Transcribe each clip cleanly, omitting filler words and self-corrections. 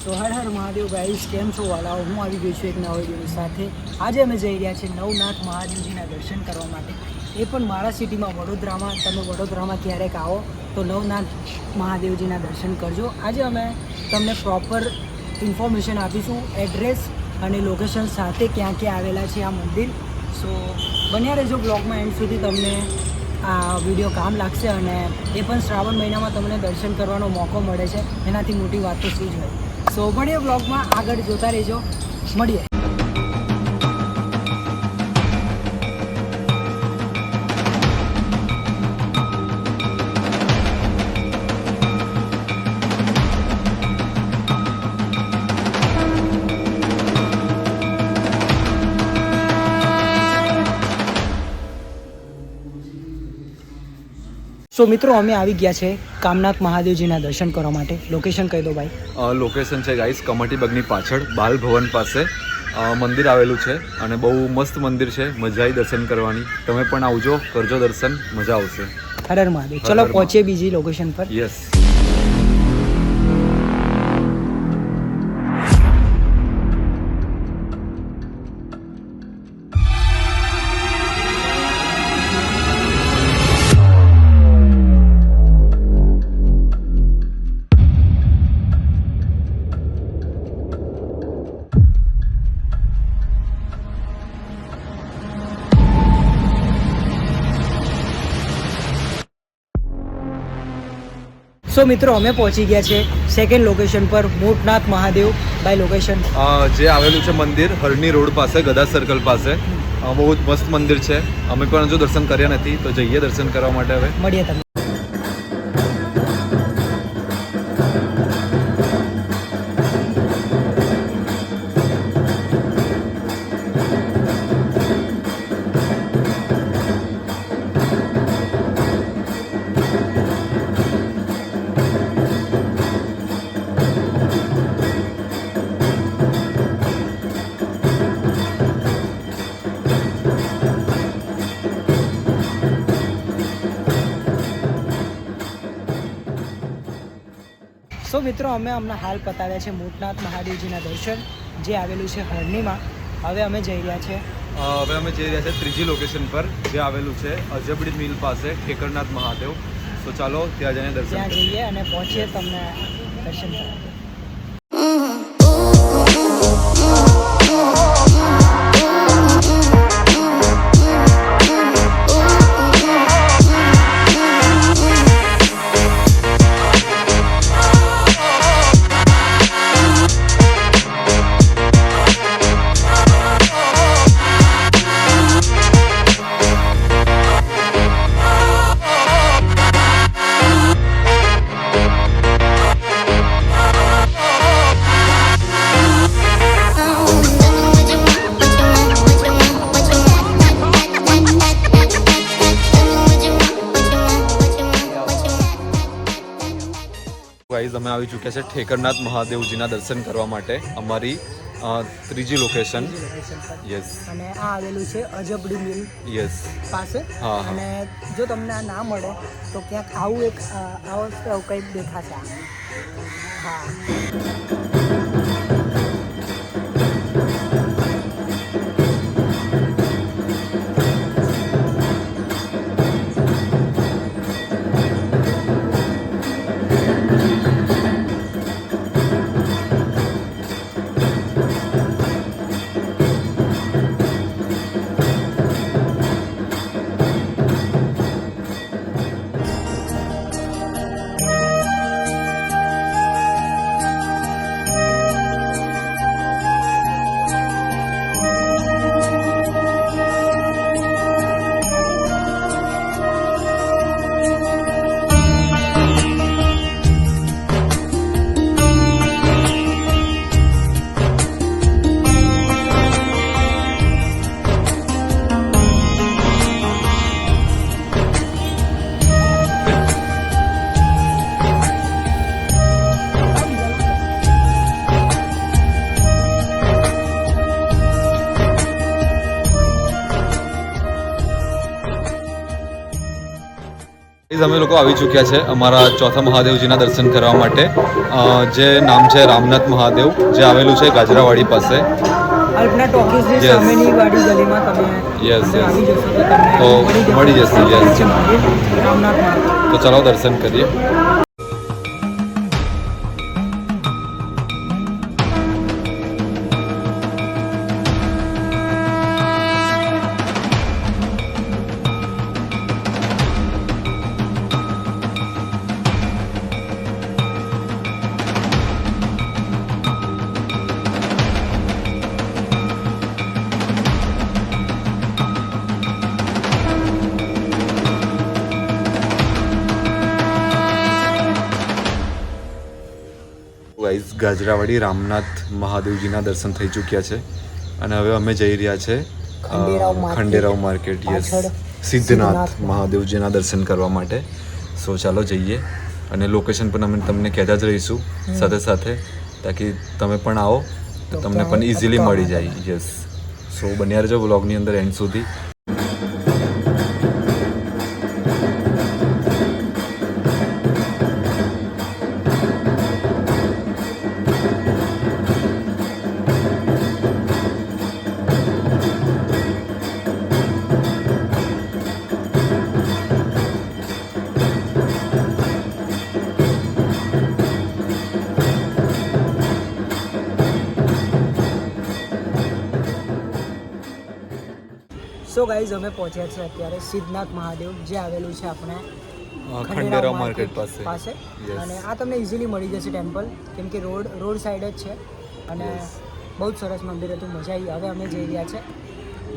તો હર હર મહાદેવ ગાઈસ, કેમ છો વાલાઓ? હું આવી ગઈ છું એક નવા વિડીયોની સાથે. આજે અમે જઈ રહ્યા છીએ નવનાથ મહાદેવજીના દર્શન કરવા માટે, એ પણ મારા સિટીમાં વડોદરામાં. તમે વડોદરામાં ક્યારેક આવો તો નવનાથ મહાદેવજીના દર્શન કરજો. આજે અમે તમને પ્રોપર ઇન્ફોર્મેશન આપીશું, એડ્રેસ અને લોકેશન સાથે ક્યાં ક્યાં આવેલા છે આ મંદિર. સો બન્યા રહેજો બ્લોગમાં એન્ડ સુધી, તમને આ વિડીયો કામ લાગશે. અને એ પણ શ્રાવણ મહિનામાં તમને દર્શન કરવાનો મોકો મળે છે, એનાથી મોટી વાત તો શું જ હોય. સો મળીએ બ્લોગમાં, આગળ જોતા રહેજો. મળીએ. સો મિત્રો, અમે આવી ગયા છે કામનાથ મહાદેવજીના દર્શન કરવા માટે. લોકેશન કહી દો ભાઈ. લોકેશન છે ગાઈસ કમાટીબાગની પાછળ બાલ ભવન પાસે મંદિર આવેલું છે અને બહુ મસ્ત મંદિર છે. મજા આવી દર્શન કરવાની. તમે પણ આવજો, કરજો દર્શન, મજા આવશે. હર હર મહાદેવ. ચલો પહોંચીએ બીજી લોકેશન પર. યસ. સો મિત્રો, અમે પહોંચી ગયા છે સેકન્ડ લોકેશન પર, મોટનાથ મહાદેવ. બાય લોકેશન જે આવેલું છે મંદિર હરણી રોડ પાસે, ગદા સર્કલ પાસે. બહુ જ મસ્ત મંદિર છે. અમે પણ હજુ દર્શન કર્યા નથી, તો જઈએ દર્શન કરવા માટે. હવે મળીએ તમે. સો મિત્રો, અમે હમણાં હાલ પતાવ્યા છે મોટનાથ મહાદેવજીના દર્શન, જે આવેલું છે હરણીમાં. હવે અમે જઈ રહ્યા છે ત્રીજી લોકેશન પર, જે આવેલું છે અજબડી મિલ પાસે, ઠેકરનાથ મહાદેવ. તો ચાલો ત્યાં જઈને ત્યાં દર્શન જઈએ અને પહોંચીએ તમને દર્શન કરાવીએ. ગાઈઝ, અમે આવી ચૂક્યા છે ઠેકરનાથ મહાદેવજીના દર્શન કરવા માટે, અમારી ત્રીજી લોકેશન. યસ. અને આ આવેલું છે અજબડી મિલ યસ પાસે. હા. અને જો તમને આ ના મળે તો ક્યાંક આવું એક આવો કંઈક દેખાશે. હા. અમે લોકો આવી ચૂક્યા છે અમારા ચોથા મહાદેવજીના દર્શન કરવા માટે, જે નામ છે રામનાથ મહાદેવ, જે આવેલું છે ગાજરાવાડી પાસે. અલ્પના ટોકીઝની સામેની વાડી ગલીમાં તમે આવી જશો તો તમને મળી જશે. રામનાથ મહાદેવ. તો ચાલો દર્શન કરીએ. ગાઈઝ, ગાજરાવાડી રામનાથ મહાદેવજીના દર્શન થઈ ચૂક્યા છે અને હવે અમે જઈ રહ્યા છે ખંડેરાવ માર્કેટ. યસ, સિદ્ધનાથ મહાદેવજીના દર્શન કરવા માટે. સો ચાલો જઈએ અને લોકેશન પણ અમે તમને કહેતા જ રહીશું સાથે સાથે, તાકી તમે પણ આવો તો તમને પણ ઇઝીલી મળી જાય. યસ, સો બન્યા રહેજો વ્લોગની અંદર એન્ડ સુધી. સો ગાઈઝ, અમે પહોંચ્યા છે અત્યારે સિદ્ધનાથ મહાદેવ, જે આવેલું છે આપણે ખંડેરાવ માર્કેટ પાસે. અને આ તમને ઇઝીલી મળી જશે ટેમ્પલ, કેમ કે રોડ સાઈડ જ છે અને બહુ જ સરસ મંદિર હતું, મજા આવી. હવે અમે જઈ રહ્યા છે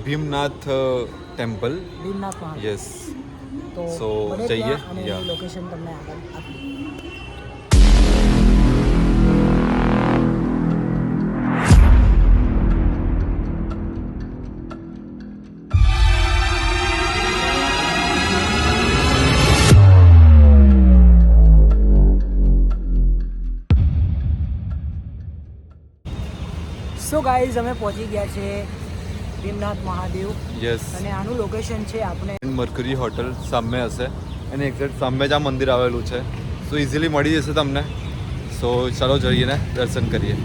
ભીમનાથ ટેમ્પલ. ભીમનાથ મહાદેવ. યસ, તો જઈએ અને લોકેશન તમને આગળ આપી. સો ગાઈઝ, અમે પહોંચી ગયા છે ભીમનાથ મહાદેવ. યસ, અને આનું લોકેશન છે આપણે મરકરી હોટલ સામે હશે અને એક્ઝેક્ટ સામે જ આ મંદિર આવેલું છે. સો ઇઝીલી મળી જશે તમને. સો ચાલો જઈએ ને દર્શન કરીએ.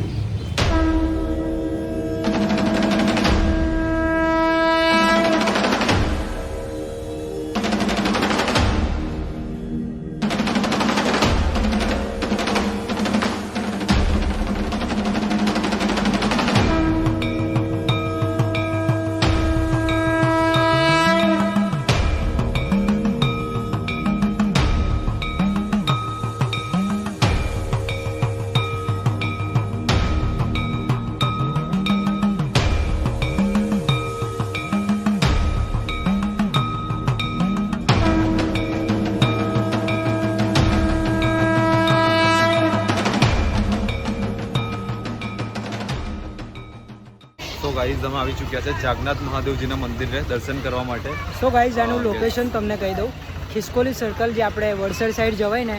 તો ગાઈઝ, અમે આવી ચૂક્યા છે જાગનાથ મહાદેવજીના મંદિરે દર્શન કરવા માટે. સો ગાઈઝ, આનું લોકેશન તમને કહી દઉં. ખિસકોલી સર્કલ, જે આપણે વડસર સાઈડ જવાય ને,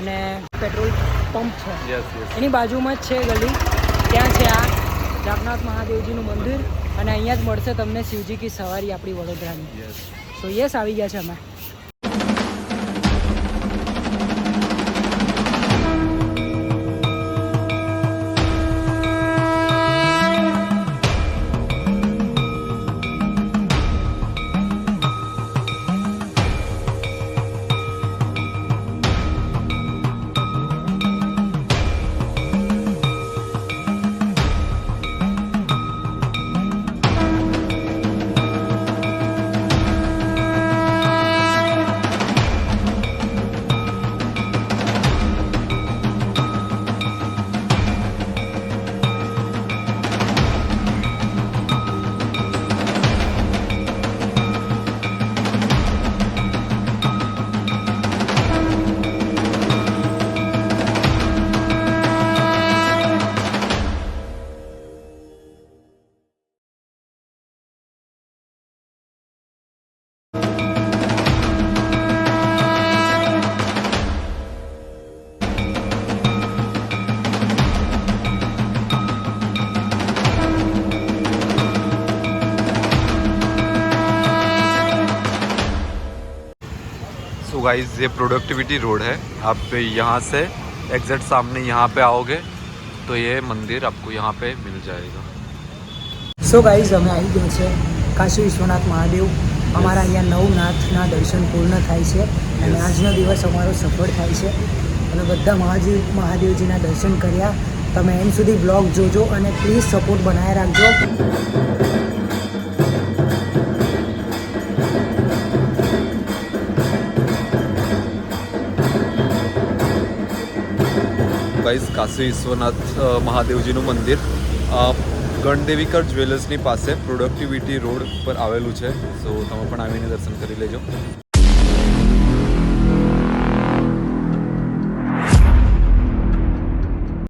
અને પેટ્રોલ પંપ છે એની બાજુમાં જ છે ગલી, ત્યાં છે આ જાગનાથ મહાદેવજીનું મંદિર. અને અહીંયા જ મળશે તમને શિવજી કી સવારી આપણી વડોદરાની. સો યસ, આવી ગયા છે અમે. गाइस ये प्रोडक्टिविटी रोड है, आप यहाँ से एग्जैक्ट सामने यहाँ पे आओगे तो ये मंदिर आपको यहाँ पे मिल जाएगा. સો ગાઈઝ અમે આવી ગયા છે કાશી વિશ્વનાથ મહાદેવ. અમારા અહીંયા નવનાથના દર્શન પૂર્ણ થાય છે અને આજનો દિવસ અમારો સફળ થાય છે. અમે બધા મહાદેવજીના દર્શન કર્યા. તમે એન્ડ સુધી બ્લોગ જોજો અને પ્લીઝ સપોર્ટ બનાવી રાખજો. ગાઈસ કાશી વિશ્વનાથ મહાદેવજીનું મંદિર ગણદેવીકર જ્વેલર્સની પાસે પ્રોડક્ટિવિટી રોડ પર આવેલું છે. સો તમે પણ આવીને દર્શન કરી લેજો.